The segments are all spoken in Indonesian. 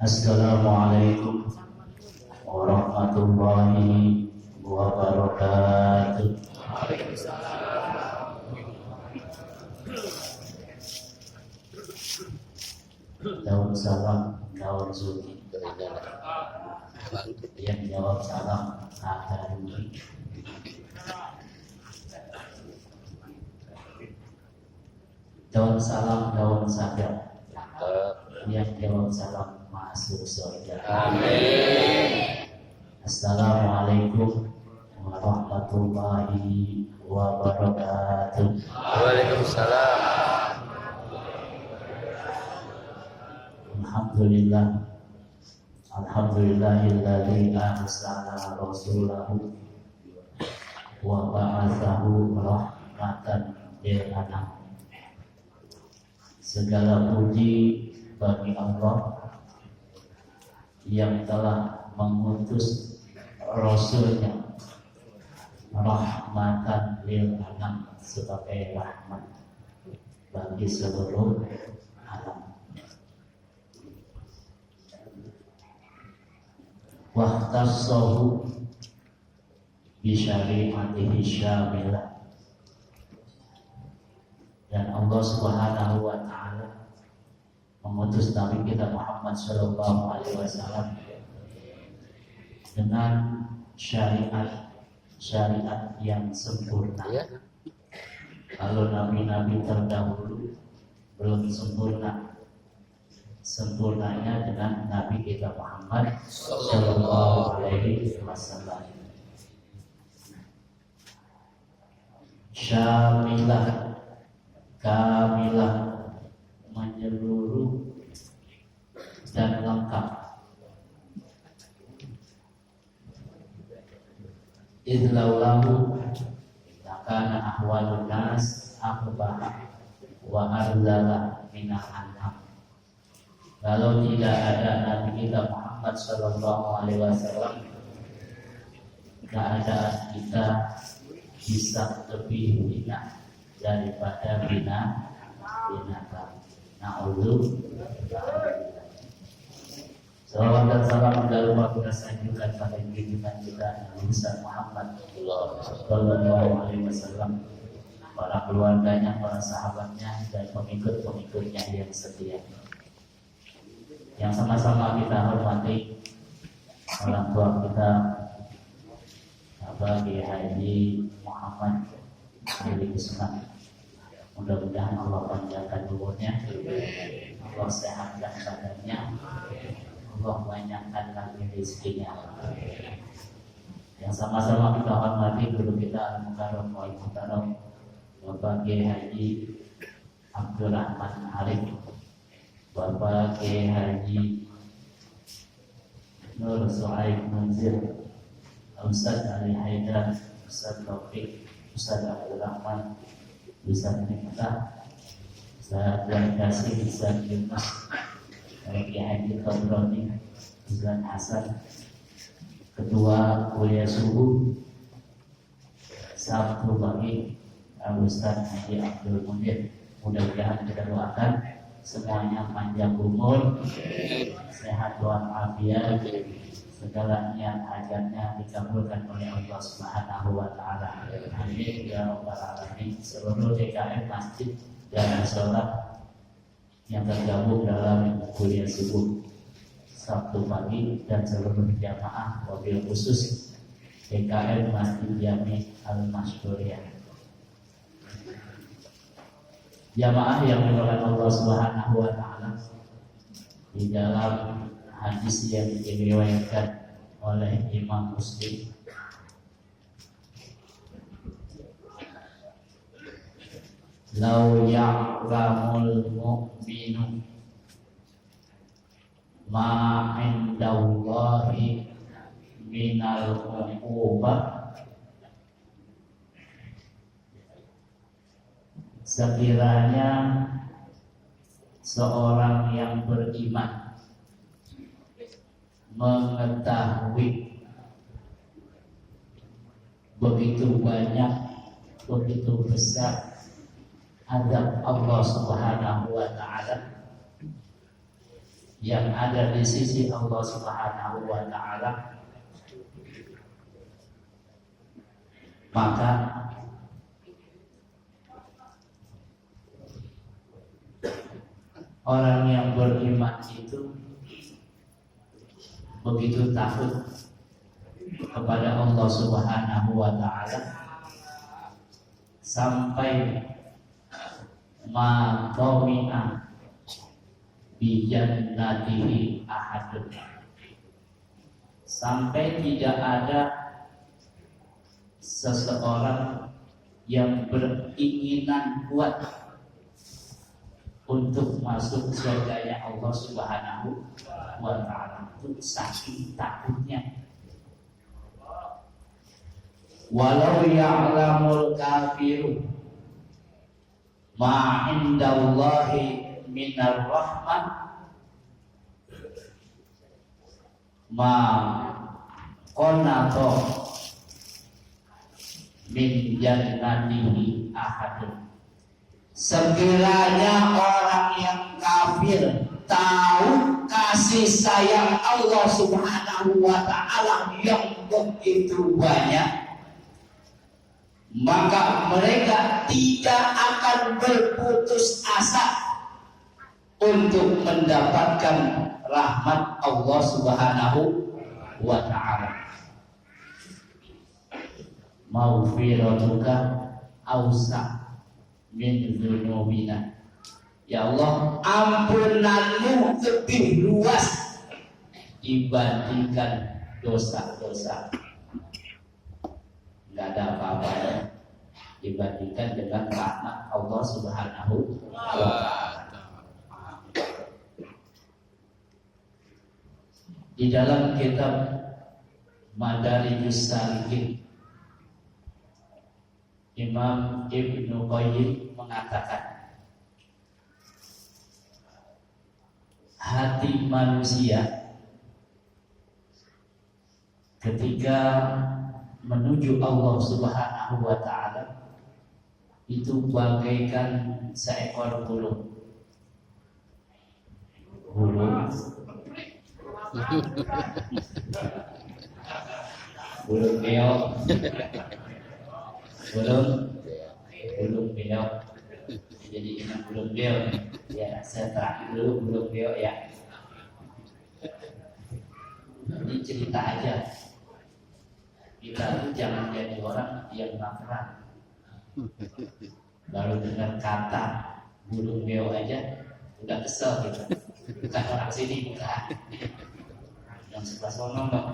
Assalamualaikum warahmatullahi wabarakatuh. Daun salam, daun zuki. Yang jawab salam kata duki. Daun salam, daun sadar. Yang jawab salam masuk surga. Amin. Assalamualaikum warahmatullahi wabarakatuh. Waalaikumsalam. Alhamdulillah. Alhamdulillahilladzi arsala rasulahu wa ba'atsahu rahmatan lil alamin. Segala puji bagi Allah yang telah mengutus Rasulnya rahmatan lil alam sebagai rahmat bagi seluruh alam. Wahtassahu bisyari'atihi syamilah. Dan Allah Subhanahu wa ta'ala mengutus Nabi kita Muhammad sallallahu alaihi wasallam dengan syariat yang sempurna. Kalau nabi-nabi terdahulu belum sempurna, sempurnanya dengan Nabi kita Muhammad sallallahu alaihi wasallam. Syamilah, kamilah, menyeluruh dan lengkap. Idlaulahu lakana ahwalun nas akhbah wa arzala minal anham. Kalau tidak ada Nabi kita Muhammad sallallahu alaihi wasallam, keadaan kita bisa lebih hina daripada binatang. Na'udzubillah. Salawat dan salam Allah sanjungkan pada junjungan kita Nabi besar Muhammad sallallahu alaihi wasallam, para keluarganya, para sahabatnya, dan pengikut-pengikutnya yang setia. Yang sama-sama kita hormati orang tua kita, Bapak Kiai Haji Muhammad Ali Kusuma. Mudah-mudahan Allah panjangkan umurnya, Allah sehatkan badannya, Allah banyakkan lagi rezekinya. Yang sama-sama kita hormati guru kita Al-Mukarram wal Muhtaram Bapak Kiai Haji Abdurrahman Arif, Bapak Kiai Haji Nur Suhaib Munzir, Ustaz Ali Haidar, Ustaz Taufik, Ustaz Abdurrahman, Ustaz Miftah, Ustaz Wan Kasih, Ustaz Yunus, Kiai Haji Qabroni, Ustaz Hasan, Ketua Kuliah Subuh Sabtu pagi Ustaz Haji Abdul Munir. Mudah-mudahan kita doakan semuanya panjang umur, sehat walafiat, segala niat hajatnya dikabulkan oleh Allah Subhanahu wa taala. Amin ya rabbal alamin. Seluruh DKM masjid dan sholat yang tergabung dalam kuliah subuh Sabtu pagi dan seluruh jamaah, wabil khusus DKM Masjid Jami Al-Masyhuriyah. Jamaah yang dimuliakan Allah Subhanahu wa taala, di dalam hadis yang diriwayatkan oleh Imam Muslim, lau ya'lamul mu'minu ma 'indallahi minal uqubah, sekiranya seorang yang beriman mengetahui begitu banyak, begitu besar azab Allah Subhanahu wa ta'ala yang ada di sisi Allah Subhanahu wa taala, maka orang yang beriman itu begitu takut kepada Allah Subhanahu wa taala sampai ma tami'a bi jannatihi ahadun, sampai tidak ada seseorang yang beringinan kuat untuk masuk surganya Allah Subhanahu wa taala. Itu saking takutnya. Walau ya'lamul kafiru ma indallahi minar rahmah ma qanato min jannatihi ahadun. Sekiranya orang yang kafir tahu kasih sayang Allah Subhanahu wa taala yang begitu banyak, maka mereka tidak akan berputus asa untuk mendapatkan rahmat Allah Subhanahu wa taala. Maghfiratuka ausa min dzunubina. Ya Allah, ampunanmu lebih luas dibandingkan dosa-dosa. Tidak ada apa-apanya dibandingkan dengan rahmat Allah Subhanahu wa taala. Di dalam kitab Madarijus Salikin, Imam Ibnu Qayyim mengatakan, hati manusia ketika menuju Allah Subhanahu wa taala itu bagaikan seekor burung. Burung beo, burung beo. Jadi ini burung beo. Ya, saya terakhir dulu burung beo ya. Ini cerita aja. Kita tuh jangan jadi orang yang baperan. Baru dengar kata burung beo aja udah kesel gitu. Bukan orang sini, bukan. Yang sebelah sono dong.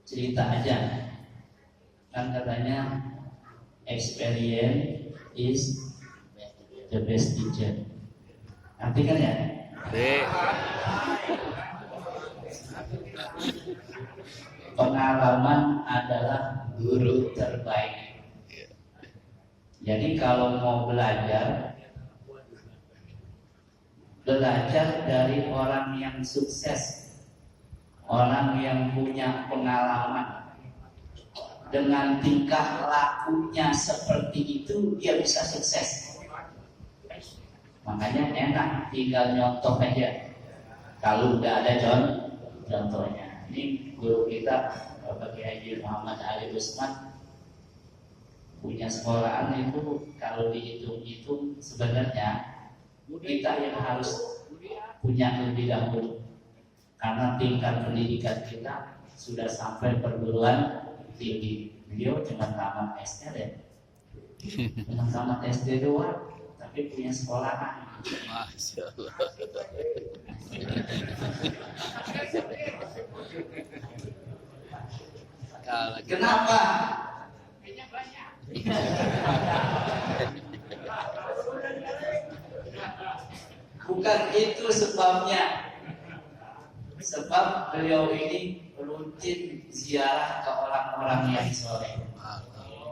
Cerita aja. Kan katanya experience is the best teacher. Nanti kan ya? Pengalaman adalah guru terbaik. Jadi kalau mau belajar dari orang yang sukses, orang yang punya pengalaman. Dengan tingkah lakunya seperti itu dia bisa sukses. Makanya enak tinggal nyontoh aja. Kalau udah ada contohnya. Ini guru kita Bapak Kiai Haji Muhammad Ali Usman punya sekolahan itu kalau dihitung-hitung sebenarnya kita yang harus punya lebih dahulu, karena tingkat pendidikan kita sudah sampai perguruan tinggi. Beliau cuma tamat SD deh, cuma tamat SD doang, tapi punya sekolahan. Masya Allah. Kenapa? Bukan itu sebabnya. Sebab beliau ini rutin ziarah ke orang-orang yang soleh.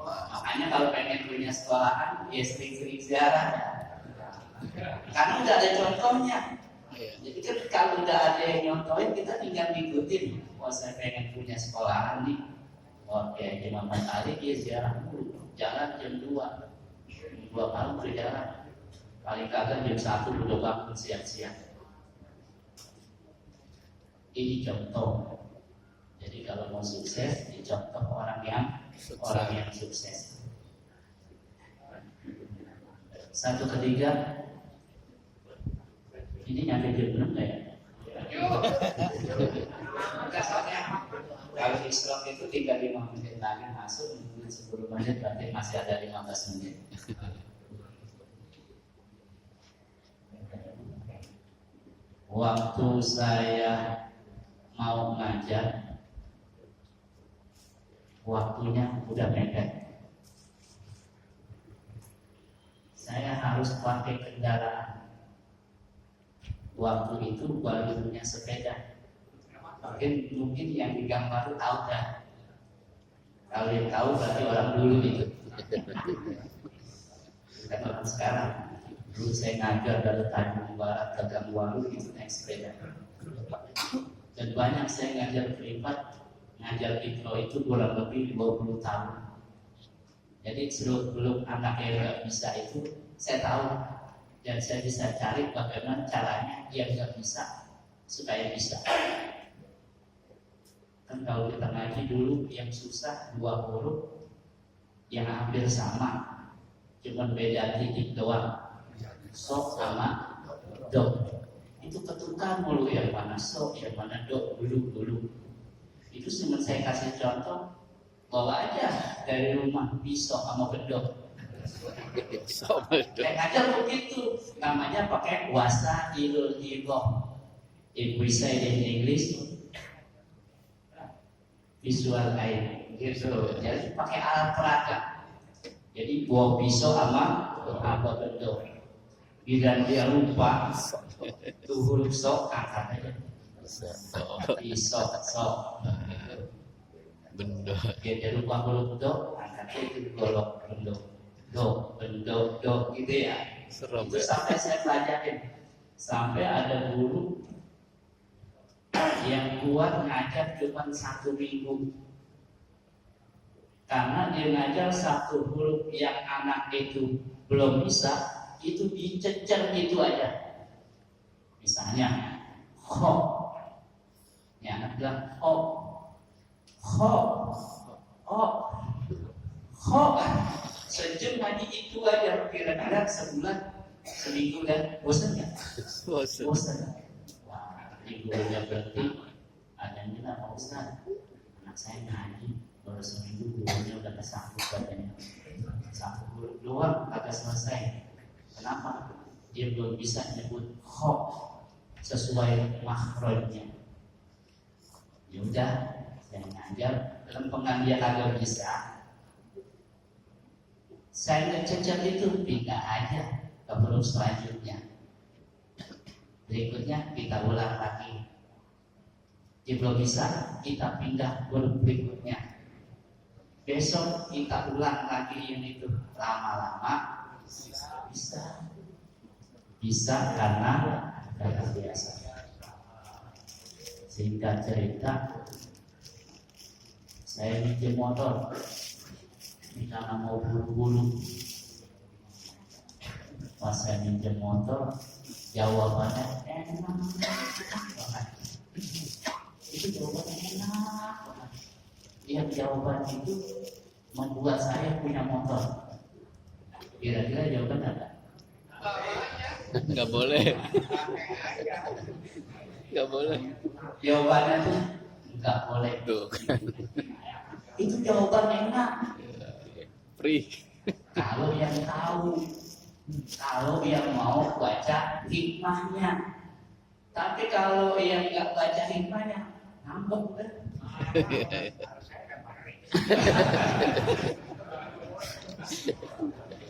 Makanya kalau pengen punya sekolahan, ya sering-sering ziarah. Karena udah ada contohnya. Jadi kan kalau udah ada yang nyontohin, kita tinggal ngikutin. Oh, saya pengen punya sekolahan nih. Oke, Imam Ali dia ziarah dulu. Jalan jam 2 malam berjalan. paling kagak jam 1 udah bangun siang-siang. Ini contoh. Jadi kalau mau sukses, dicontoh orang yang sukses. Satu ketiga, ini nyampe jam 6 nggak ya? Soalnya kalau Islam itu tinggal 5 menit lagi masuk, 10 menit berarti masih ada 15 menit. Waktu saya mau ngajar, waktunya udah mepet. Saya harus pakai kendaraan. Waktu itu baru punya sepeda. Mungkin yang digambar tahu kan? Kalau yang tahu berarti orang dulu itu. Bukan orang sekarang. Dulu saya ngajar dari Tanjung Barat ke Gangwaru itu naik sepeda. Dan banyak saya ngajar privat, ngajar mikro itu kurang lebih 20 tahun. Jadi sebelum anak yang nggak bisa itu saya tahu, dan saya bisa cari bagaimana caranya dia nggak bisa supaya bisa. Kan kalau kita ngaji dulu yang susah 2 huruf yang hampir sama, cuma beda titik doang, sok sama do. Itu ketukar mulu, yang mana sok, yang mana do, dulu. Itu cuma saya kasih contoh, bawa aja dari rumah pisau sama bedok. Kayak aja begitu, namanya pakai wasa ilul ilom. If we say in English, visual aid, gitu. Jadi pakai alat peraga. Jadi bawa pisau sama apa bedok. Bila dia lupa tuh huruf sok, angkat aja. Pisau, sok. Benda. Dia lupa huruf do, angkat itu golok bendok. Do, gitu ya. Serem, itu ya. sampai saya pelajarin. Sampai ada guru yang kuat ngajar cuma 1 minggu. Karena dia ngajar 1 huruf yang anak itu belum bisa, itu dicecer gitu aja. Misalnya ho, ya anak bilang ho, sejam ngaji itu aja, kira-kira sebulan, seminggu dan bosan nggak? Bosan. Wah, ibunya berarti ada yang bilang, Pak Ustaz, anak saya ngaji baru seminggu, gurunya udah kesangkut katanya. Satu huruf doang kagak selesai. Kenapa? Dia belum bisa nyebut ho sesuai makhrajnya. Ya udah, saya ngajar, lempengan dia kagak bisa. Saya ngececer itu, pindah aja ke huruf selanjutnya. Berikutnya kita ulang lagi. Dia belum bisa, kita pindah huruf berikutnya. Besok kita ulang lagi yang itu. Lama-lama bisa karena biasa. Singkat cerita, saya minjem motor. Ini karena mau buru-buru. Pas saya minjem motor, jawabannya enak banget. Itu jawabannya enak banget. Yang jawaban itu membuat saya punya motor. Kira-kira jawaban apa? Nggak boleh. Nggak boleh. Jawabannya tuh nggak boleh. Tuh. Itu jawaban enak. Free. Kalau yang tahu, kalau yang mau baca hikmahnya. Tapi kalau yang nggak baca hikmahnya, ngambek kan?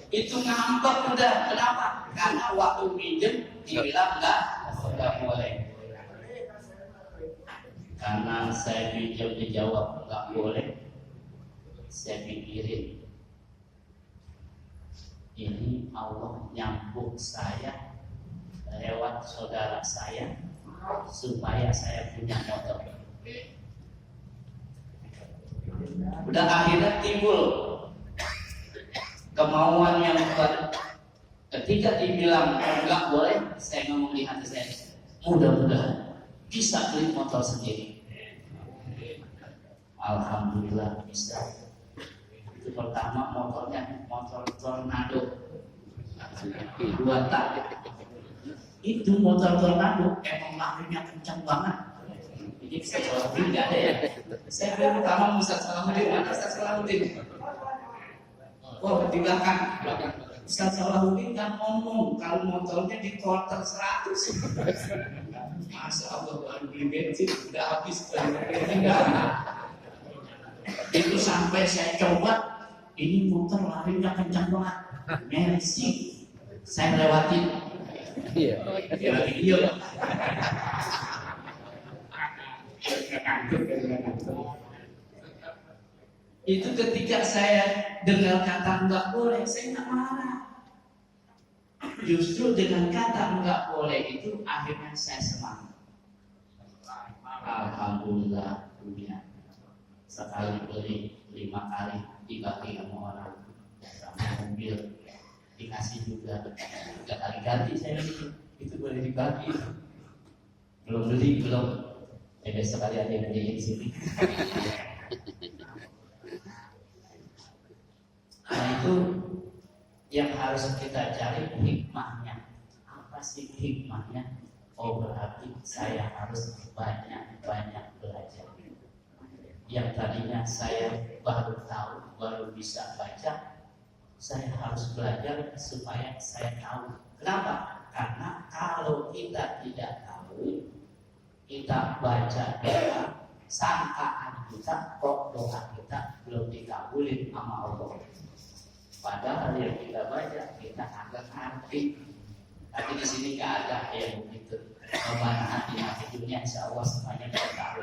Itu ngambek udah. Kenapa? Karena waktu minjem dibilang nggak boleh. Karena saya pinjam dijawab nggak boleh, saya pikirin ini Allah nyambung saya lewat saudara saya supaya saya punya motor. Udah akhirnya timbul kemauan yang kuat Ketika dibilang nggak boleh, saya ngomong di hati saya, mudah-mudahan bisa beli motor sendiri. Alhamdulillah bisa. Itu pertama motornya motor tornado 2 tak. Itu motor tornado emang larinya kencang banget. Jadi saya Salahuddin nggak ada ya. Saya beli pertama Ustaz Salahuddin, mana Ustaz Salahuddin? Oh di belakang. Ustaz Salahuddin kan ngomong kalau motornya di quarter 100. Masa Allah baru beli bensin udah habis bensin. Itu sampai saya coba, ini motor larinya kencang banget. Mercy, saya lewatin. Iya. Dia lagi diem. Itu ketika saya dengar kata nggak boleh, saya nggak marah. Justru dengan kata nggak boleh itu akhirnya saya semangat. Alhamdulillah dunia. Sekali beli 5 kali dibagi sama orang, sama mobil dikasih juga 3 kali ganti. Saya itu boleh dibagi. Belum beli belum. Besok kali ada yang beli di sini. Nah itu yang harus kita cari hikmahnya. Apa sih hikmahnya? Oh berarti saya harus banyak belajar. Yang tadinya saya baru tahu, baru bisa baca, saya harus belajar supaya saya tahu. Kenapa? Karena kalau kita tidak tahu, kita baca doa, sangkaan kita kok doa kita belum dikabulin sama Allah. Padahal yang kita baca kita agak ngerti. Tapi di sini nggak ada yang begitu. Mana hati dunia, insya Allah semuanya kita tahu.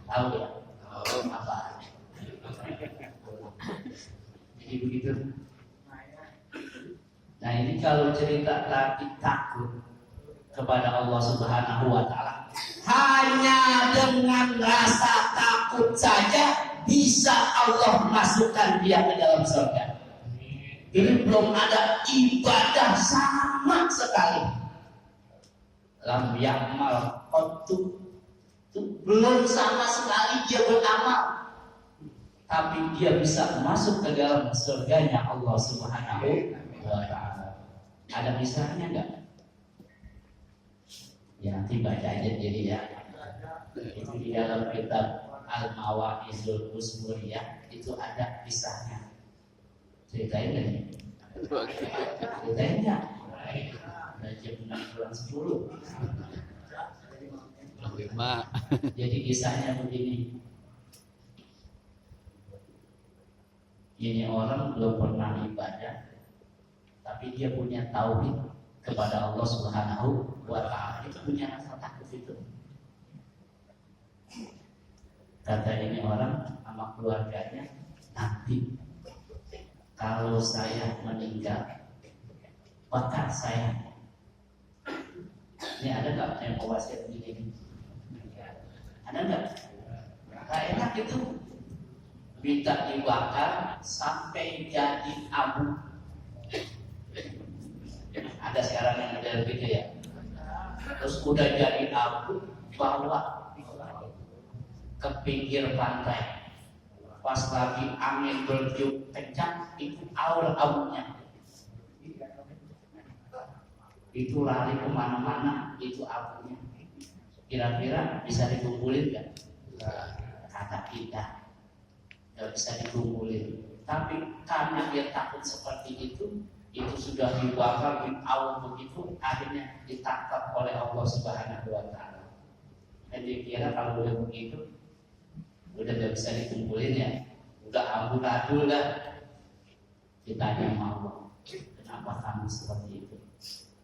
Tahu ya? Tahu apa? Jadi begitu. Nah ini kalau cerita tadi takut kepada Allah Subhanahu Wa Taala, hanya dengan rasa takut saja bisa Allah masukkan dia ke dalam surga. Ini belum ada ibadah sama sekali. Lam yakmal qattu, belum sama sekali dia beramal, tapi dia bisa masuk ke dalam surganya Allah Subhanahu wa Ta'ala. Ada misalnya enggak? Ya nanti baca aja jadi ya. Itu di dalam kitab Al-Mawa'izul Usburiyah itu ada kisahnya. Ceritain deh. Ceritain enggak? Udah jam 6:10. Jadi kisahnya begini. Ini orang belum pernah ibadah, tapi dia punya tauhid kepada Allah Subhanahu wa Ta'ala. Itu punya rasa takut itu. Kata ini orang sama keluarganya, nanti kalau saya meninggal, bakar saya. Ini ada nggak yang mau wasiat begini? Ada nggak? Nggak enak itu. Minta dibakar sampai jadi abu. Ada sekarang yang ada gitu ya. Terus udah jadi abu, bawa ke pinggir pantai. Pas lagi angin bertiup kencang, itu aur abunya. Itu lari kemana-mana, itu abunya. Kira-kira bisa dikumpulin nggak? Kata kita, nggak bisa dikumpulin. Tapi karena dia takut seperti itu sudah dibakar di aur begitu, akhirnya ditangkap oleh Allah Subhanahu wa Ta'ala. Dan dia kira kalau udah begitu, udah nggak bisa dikumpulin ya, udah amburadul dah. Ditanya sama Allah, kenapa kamu seperti itu?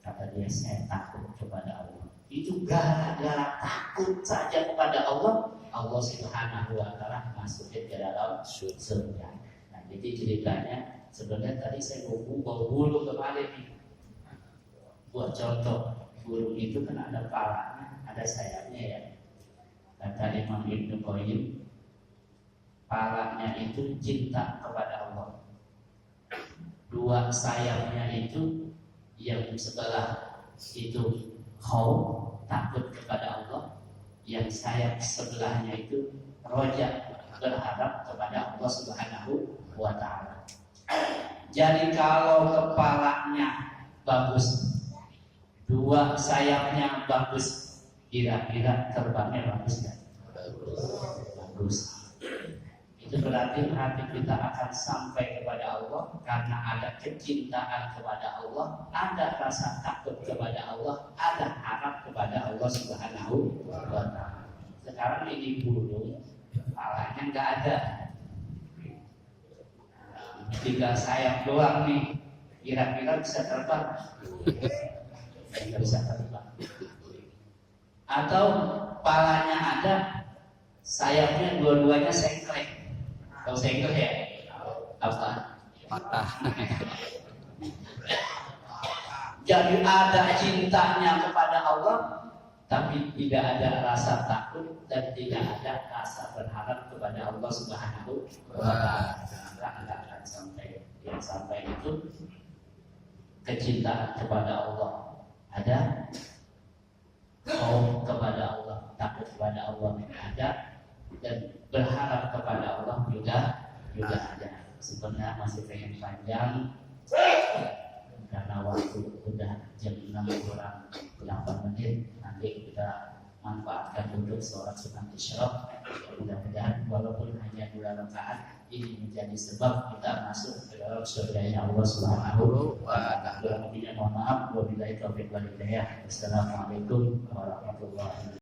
Kata dia, saya takut kepada Allah. Itu gara-gara takut saja kepada Allah, Allah Subhanahu wa Ta'ala masukin ke dalam surga. Nah, jadi ceritanya sebenarnya tadi saya bawa burung kemarin nih. Buat contoh, burung itu kan ada palanya, ada sayapnya ya. Kata Imam Ibnu Qayyim, palanya itu cinta kepada Allah. 2 sayapnya itu yang sebelah itu khauf, takut kepada Allah, yang sayap sebelahnya itu roja, berharap kepada Allah Subhanahu wa ta'ala. Jadi kalau kepalanya bagus, dua sayapnya bagus, kira-kira terbangnya bagus kan? Bagus. Itu berarti hati kita akan sampai kepada Allah karena ada kecintaan kepada Allah, ada rasa takut kepada Allah, ada harap kepada Allah Subhanahu wa ta'ala. Sekarang ini burung, kepalanya nggak ada, tinggal sayap doang nih, kira-kira bisa terbang? Nggak bisa terbang. Atau kepalanya ada, sayapnya dua-duanya sengklek. Tahu sengklek ya? Apa? Patah. Jadi ada cintanya kepada Allah, tapi tidak ada rasa takut dan tidak ada rasa berharap kepada Allah Subhanahu wa ta'ala. Akan sampai itu kecintaan kepada Allah ada, khauf kepada Allah, takut kepada Allah ada, dan berharap kepada Allah juga ada. Sebenarnya masih pengen panjang karena waktu udah jam 6 kurang 8 menit. Nanti kita manfaatkan untuk sholat sunat isyraq. Mudah-mudahan walaupun hanya 2 rakaat ini menjadi sebab kita masuk ke dalam surganya Allah Subhanahu wa ta'ala. Mohon maaf, wabillahi taufiq wal hidayah. Wassalamualaikum warahmatullahi wabarakatuh.